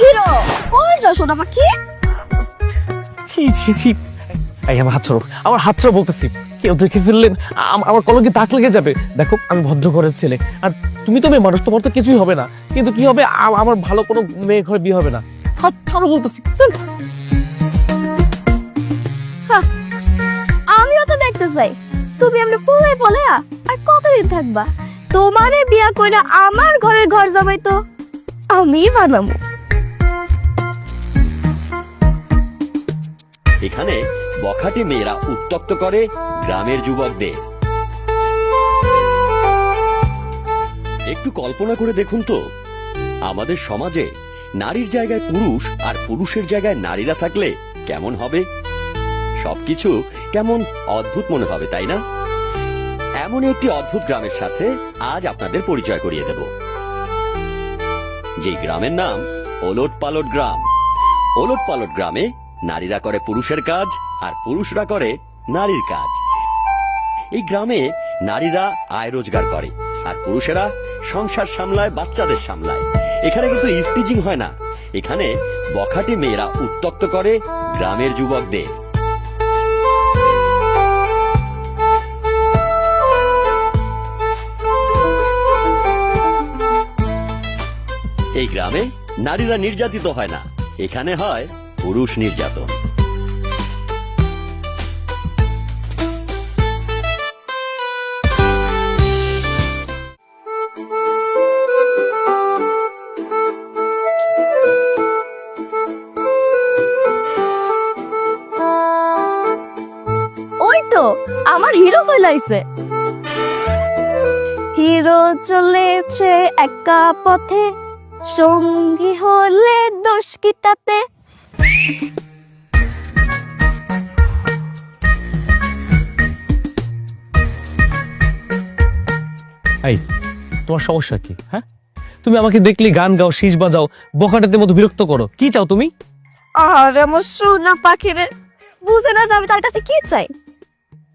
Hero কই যাও সোনা পাখি? ছি ছি ছি, এই আমার হাত ছাড়ো, আমার হাত ছাড়ো বলতেছি। কেউ দেখে ফেললেন আমার কলকে দাগ লেগে যাবে। দেখো আমি ভদ্র ঘরের ছেলে, আর তুমি তো মেয়ে মানুষ, তোমার তো কিছুই হবে না। কিন্তু কি হবে, আমার ভালো কোনো মেয়ে ঘরে বিয়ে হবে না। হাত ছাড়ো বলতেছি। আমিও তো দেখতে চাই তুমি এমনি পুলাই বলে আর কতদিন থাকবা। তোমারে বিয়া কইরা আমার ঘরের ঘর জামাই তো আমি বানাবো। এখানে বখাটে মেয়েরা উত্তক্ত করে গ্রামের যুবকদের। একটু কল্পনা করে দেখুন তো, আমাদের সমাজে নারীর জায়গায় পুরুষ আর পুরুষের জায়গায় নারীরা থাকলে কেমন হবে? সবকিছু কেমন অদ্ভুত মনে হবে, তাই না? এমন একটি অদ্ভুত গ্রামের সাথে আজ আপনাদের পরিচয় করিয়ে দেব, যে গ্রামের নাম ওলট পালট গ্রাম। ওলট পালট গ্রামে নারীরা করে পুরুষের কাজ আর পুরুষরা করে নারীর কাজ। এই গ্রামে নারীরা আয় রোজগার করে আর পুরুষেরা সংসার সামলায়, বাচ্চাদের সামলায়। এখানে কিন্তু ইফটিজিং হয় না, এখানে বখাটে মেয়েরা উত্তক্ত করে গ্রামের যুবকদের। এই গ্রামে নারীরা নির্যাতিত হয় না, এখানে হয় পুরুষ নির্যাতন। ওই তো আমার হিরো চলে আইছে। হিরো চলেছে একা পথে, সঙ্গী হলে দোষ কি তাতে? এই তোমার সমস্যা কি? হ্যাঁ, তুমি আমাকে দেখলে গান গাও, শীষ বাজাও, বখাটেদের মতো বিরক্ত করো। কি চাও তুমি? আর আমার সোনা পাখিরে বুঝে না যে আমি তার কাছে কি চাই।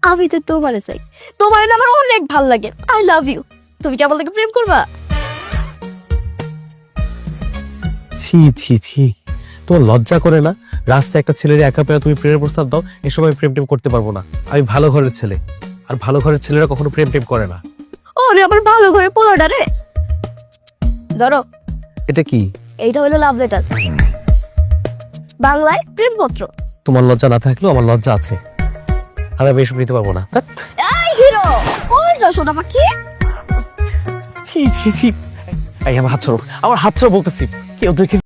আমি তো তোমারে চাই, তোমার না আমার অনেক ভাল লাগে। I love you. তুমি কি আমার থেকে প্রেম করবা? ছি ছি ছি, তোমার লজ্জা করে না? রাস্তায় একটা ছেলের একা পেয়ে তুমি প্রেমের প্রস্তাব দাও। এসব আমি প্রেম টেম করতে পারবো না। আমি ভালো ঘরের ছেলে, আর ভালো ঘরের ছেলেরা কখনো প্রেম টেম করে না। ওরে আমার ভালো ঘরে পোলাটা রে। ধরো, এটা কি? এইটা হলো লাভ লেটার, বাংলায় প্রেমপত্র। তোমার লজ্জা না থাকলেও আমার লজ্জা আছে, আর আমি এসব নিতে পারবো না। এই হিরো কই যাও সোনা পাখি? ছি ছি ছি, এই আমার হাত ছাড়ো, আমার হাত ছাড়ো বলতেছি। কেউ দেখে